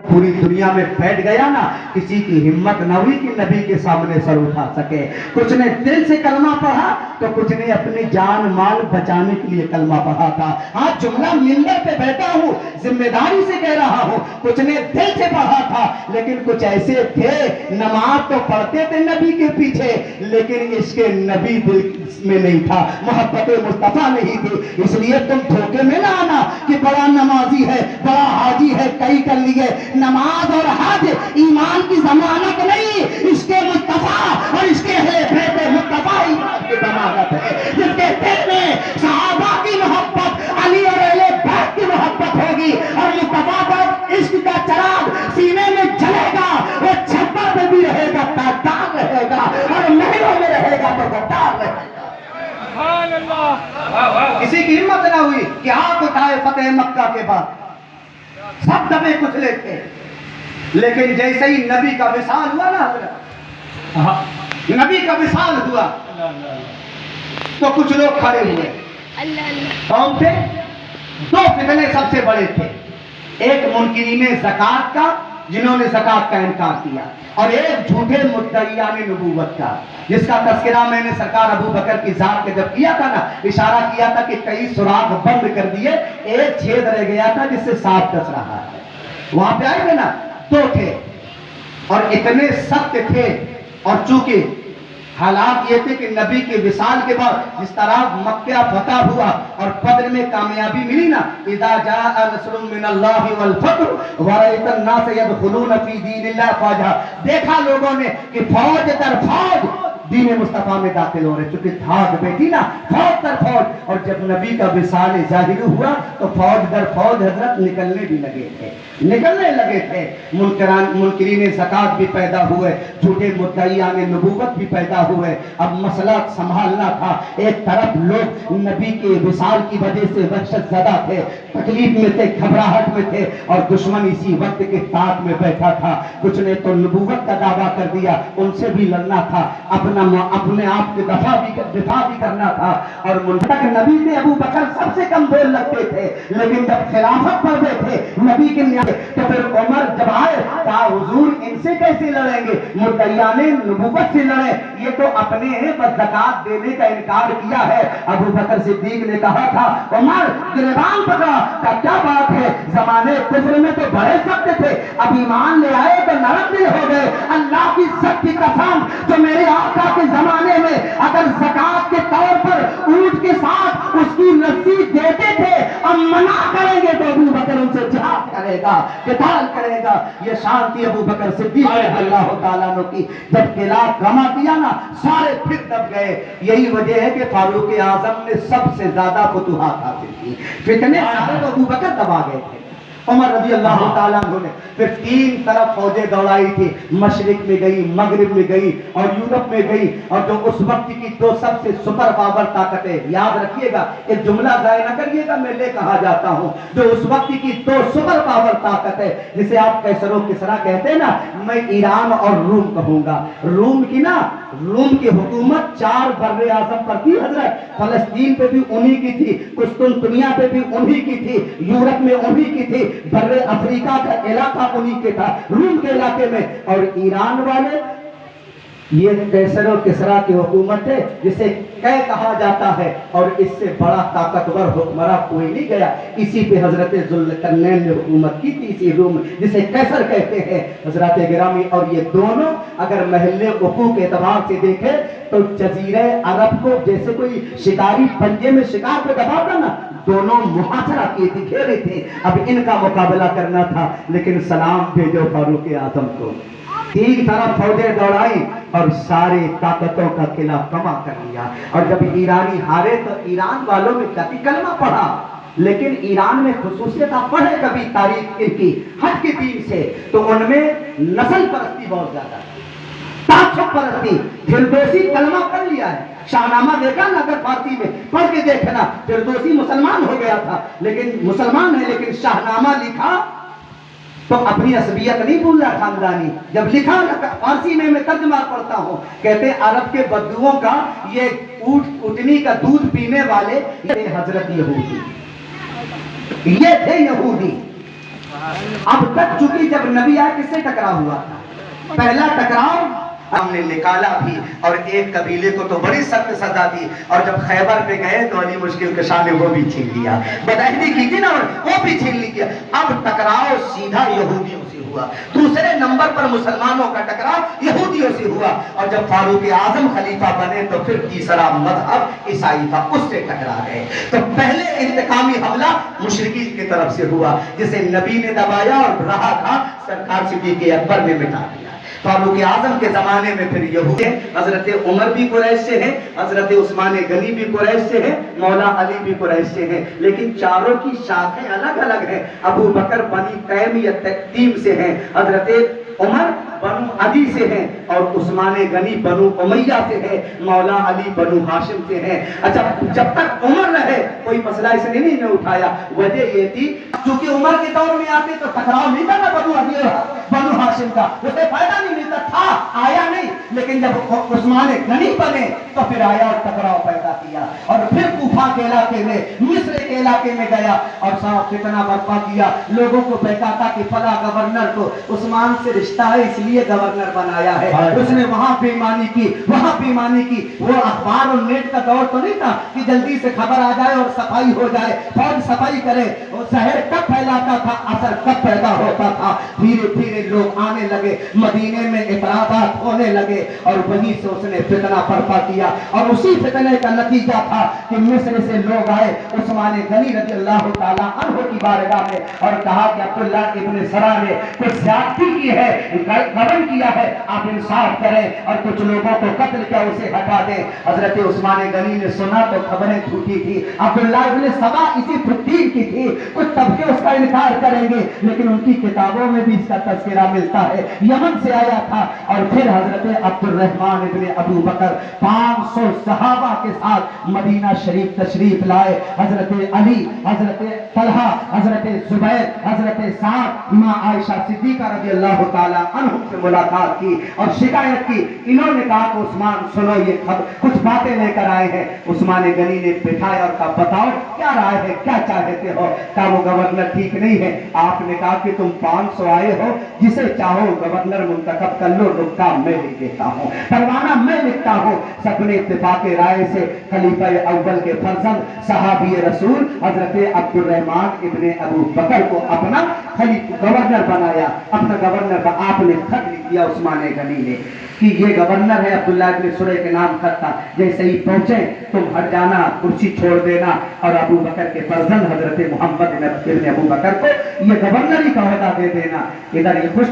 पूरी दुनिया में बैठ गया ना, किसी की हिम्मत न हुई कि नबी के सामने सर उठा सके। कुछ ने दिल से कलमा पढ़ा तो कुछ ने अपनी जान माल बचाने के लिए कलमा पढ़ा था। आज जुमला मिंबर पे बैठा हूँ, जिम्मेदारी से कह रहा हूँ, कुछ ने दिल से पढ़ा था, लेकिन कुछ ऐसे थे नमाज तो पढ़ते थे नबी के पीछे, लेकिन इसके नबी दिल में नहीं था, मोहब्बत मुस्तफा नहीं थी। इसलिए तुम धोखे में ना आना कि बड़ा नमाजी है, बड़ा हाजी है, कई कर लिए। नमाज और हज ईमान की जमानत नहीं, इसके मुस्तफा और इसके बेटे मुस्तफा ईमान की जमानत है। जिसके दिल में सहाबा की मोहब्बत, अली और अहले बैत की मोहब्बत होगी और मुस्तफा का इश्क का चिराग सीने में जलेगा, वो छप्पर में भी रहेगा, तादार रहेगा, और महलों में रहेगा तो गद्दार रहेगा। किसी की हिम्मत ना हुई कि हाथ उठाए फतेह मक्का के बाद, सब दबे कुचले थे। लेकिन जैसे ही नबी का विशाल हुआ ना, नबी का विशाल हुआ तो कुछ लोग खड़े हुए। कौन थे? दो फितने सबसे बड़े थे। एक मुनकिरीन ज़कात का, जिन्होंने ज़कात का इनकार किया, और एक झूठे मुद्दईयान नबूवत का, जिसका तस्करा मैंने सरकार अबू बकर की जात के जब किया था ना, इशारा किया था कि कई सुराग बंद कर दिए, एक छेद रह गया था जिससे सांप डस रहा है। वहां पे आए थे ना, दो थे और इतने सत्य थे। और चूंकि हालात ये थे कि नबी के विसाल के बाद जिस तरह मक्का फतह हुआ और बदर में कामयाबी मिली ना, इज़ा जाअ नस्रुम मिनल्लाहि वल फत्ह व रअयतन नास यदखुलून फी दीनिल्लाह फ़ौजा, देखा लोगों ने कि फौज दर फौज दीन मुस्तफा में दाखिल हो रहे, चूंकि धाक बैठी ना फौज दर फौज। और जब नबी का विसाल ज़ाहिर हुआ तो फौज दर फौज हजरत निकलने भी लगे थे, निकलने लगे थे। मुनकिरीन ज़कात भी पैदा हुए, झूठे मुद्दईयान नबूवत भी पैदा हुए। अब मसला संभालना था। एक तरफ लोग नबी के विसाल की वजह से वहशत ज़दा थे, तकलीफ में थे, घबराहट में थे, और दुश्मन इसी वक्त के ताक में बैठा था। कुछ ने तो नबूवत का दावा कर दिया, उनसे भी लड़ना था, अपने आप के दिफा भी करना था। और मुंतक नबी थे, अबू बकर सबसे कमजोर लगते थे, लेकिन जब खिलाफत पर बैठे नबी के न्याय, तो फिर उमर जब आए कहा हुजूर इनसे कैसे लड़ेंगे, मुद्दईयान नबूवत से लड़े, ये तो अपने हैं, बस ज़कात देने का इनकार किया है। अबू बकर सिद्दीक ने कहा था, उमर गिरबान पकड़ा, क्या बात है, जमाने कुफ्र में तो बड़े सख्त थे, अब ईमान ले आए तो नरम दिल हो गए। अल्लाह की सच्ची कसम, जो मेरे आका के जमाने में अगर ज़कात के तौर पर ऊंट के साथ उसकी रस्सी देते थे, अब मना करेंगे तो अबू बकर उनसे जिहाद करेगा, क़िताल करेगा। ये शांति अबू बकर सिद्दीक़ अल्लाह ताला अन्हु की। जब खिलाफ जमा किया ना, सारे फिर दब गए। यही वजह है कि फारूक आजम ने सबसे ज्यादा फतूहात हासिल की, फितने सारे तो अबू बकर दबा गए थे। उमर रज़ी अल्लाह ताला अन्हु ने फिर तीन तरफ फौजें दौड़ाई थी, मशरिक में गई, मगरिब में गई और यूरोप में गई। और जो उस वक्त की दो सबसे सुपर पावर ताकतें, याद रखिएगा, एक जुमला ज़ाया न करिएगा, मैं ले कहा जाता हूँ, जो उस वक्त की दो सुपर पावर ताकतें, जिसे आप कैसरो किसरा कहते हैं ना, मैं ईरान और रूम कहूंगा। रूम की ना, रूम की हुकूमत 4 बर्रे आज़म पर थी हजरत, फलस्तीन पे भी उन्हीं की थी, कुस्तुनतुनिया पे भी उन्हीं की थी, यूरोप में उन्हीं की थी, बर्रे अफ्रीका का इलाका उन्हीं के था, रूम के इलाके में। और ईरान वाले, ये कैसरो किसरा की हुकूमत है, जिसे कै कहा जाता है, और इससे बड़ा ताकतवर हुक्मरान कोई नहीं गया। इसी पे हजरत जुल्करनैन ने हुकूमत की थी, इसी रूम जिसे कैसर कहते हैं हजरत गिरामी। और ये दोनों अगर महल्ले उकू के एतबार से देखे तो जजीरे अरब को जैसे कोई शिकारी पंजे में शिकार को दबाता ना, दोनों मुहासरा किए थे, घेरे थे। अब इनका मुकाबला करना था, लेकिन सलाम भेजो फारूक आजम को। तीन तरफ फौजें दौड़ाई और सारे ताकतों का किला कमा कर लिया। और जब ईरानी हारे तो ईरान वालों में कभी कलमा पढ़ा, लेकिन ईरान में खुसूसियत आप पढ़े कभी तारीख इनकी हज के दीन से, तो उनमें नस्ल परस्ती बहुत ज्यादा, तासुब परस्ती। फिरदौसी कलमा कर लिया है, शाहनामा देखा ना, अगर फारसी में पढ़ के देखना, फिरदौसी मुसलमान हो गया था, लेकिन मुसलमान है, लेकिन शाहनामा लिखा तो अपनी असबियत नहीं भूल रहा खानदानी। जब लिखा ना फारसी में, मैं तर्जुमा पढ़ता हूँ, कहते अरब के बद्दुओं का ये ऊँटनी का दूध पीने वाले ये हजरत यहूदी, ये थे यहूदी। اب تک چونکہ جب نبی آئے کس سے ٹکراؤ ہوا تھا؟ پہلا ٹکراؤ ہم نے نکالا بھی، اور ایک قبیلے کو تو بڑی سخت سزا دی، اور جب خیبر پہ گئے تو علی مشکل کشا نے وہ بھی چھین لیا، بدعہدی کی تھی نا وہ بھی چھین لیا۔ اب ٹکراؤ سیدھا یہودیوں سے ہوا، دوسرے نمبر پر مسلمانوں کا ٹکراؤ یہودیوں سے ہوا، اور جب فاروق اعظم خلیفہ بنے تو پھر تیسرا مذہب عیسائی تھا، اس سے ٹکرا گئے۔ تو پہلے انتقامی حملہ مشرکین کی طرف سے ہوا، جسے نبی نے دبایا اور رہا تھا سرکار صدیق اکبر نے مٹا دیا۔ فاروق اعظم کے زمانے میں پھر یہود ہیں، حضرت عمر بھی قریش سے ہیں، حضرت عثمان غنی بھی قریش سے ہیں، مولا علی بھی قریش سے ہیں، لیکن چاروں کی شاخیں الگ الگ ہیں۔ ابو بکر بنی تیم یا تیم سے ہیں، حضرت عمر بنو عدی سے ہیں، اور عثمان غنی بنو امیہ سے ہے، مولا علی بنو ہاشم سے ہیں۔ اچھا، جب تک عمر رہے کوئی مسئلہ اس نے نہیں اٹھایا، وجہ یہ تھی چونکہ عمر کے دور میں آتے تو ٹکراؤ نہیں تھا بنو عدی بنو ہاشم کا، اسے فائدہ نہیں ملتا تھا، آیا نہیں، لیکن جب عثمان غنی بنے تو پھر آیا اور ٹکراؤ پیدا کیا، اور پھر کوفہ کے علاقے میں مصر کے علاقے میں گیا اور صاحب فتنہ برپا کیا، لوگوں کو بہکاتا کہ فلاں گورنر کو عثمان سے رشتہ ہے اس لیے گورنر بنایا ہے، اس نے وہاں بیمانی کی وہاں بیمانی کی۔ وہ اخبار اور نیٹ کا دور تو نہیں تھا کہ جلدی سے خبر آ جائے اور صفائی ہو جائے، فوج صفائی کرے، اور زہر کب پھیلاتا تھا، اثر کب پیدا ہوتا تھا۔ دھیرے دھیرے لوگ آنے لگے، مدینے میں اعتراضات ہونے لگے، اور وہیں سے اس نے فتنہ برپا کیا، اور اسی فتنے کا نتیجہ تھا کہ مصر سے لوگ آئے عثمان غنی رضی اللہ تعالیٰ عنہ کی بارگاہ میں اور کہا کہ عبداللہ ابن سرا نے کچھ زیادتی کی ہے، غبن کیا ہے، آپ انصاف کریں، اور کچھ لوگوں کو قتل کیا اسے ہٹا دیں۔ حضرت عثمان غنی نے سنا تو خبریں جھوٹی تھی، عبداللہ ابن سبا اسی فدین کی تھی، کچھ طبقے اس کا انکار کریں گے، لیکن ان کی کتابوں میں بھی اس کا تذکرہ ملتا ہے، یمن سے آیا تھا۔ اور پھر حضرت عبد الرحمن ابن ابو بکر 500 صحابہ کے ساتھ مدینہ شریف تشریف لائے، حضرت علی، حضرت طلحہ، حضرت زبیر، حضرت سعد، ماں عائشہ صدیقہ رضی اللہ تعالیٰ عنہ سے ملاقات کی اور شکایت کی۔ انہوں نے کہا کہ عثمان سنو یہ کچھ باتیں لے کر آئے ہیں۔ عثمان غنی نے بٹھایا اور کہا بتاؤ کیا رائے ہے، کیا چاہتے ہو؟ کہا وہ گورنر ٹھیک نہیں ہے، آپ نے کہا کہ تم 500 آئے ہو، جسے چاہو گورنر منتخب کر لو، رکا میں لکھ دیتا ہوں، پروانہ میں لکھتا ہوں۔ سب نے اتفاق رائے سے خلیفہ اول کے فرزند صحابی رسول حضرت عبد الرحمن ابن ابو بکر کو اپنا گورنر بنایا، اپنا گورنر آپ نے خط لکھ دیا عثمان غنی نے کہ یہ گورنر ہے، عبداللہ ابن سرے کے نام خط تھا، جیسے ہی پہنچے تم ہٹ جانا، کرسی چھوڑ دینا، اور ابو بکر کے فرزند حضرت محمد ابن ابو بکر کو یہ گورنری کا عہدہ دے دینا۔ ادھر یہ خوش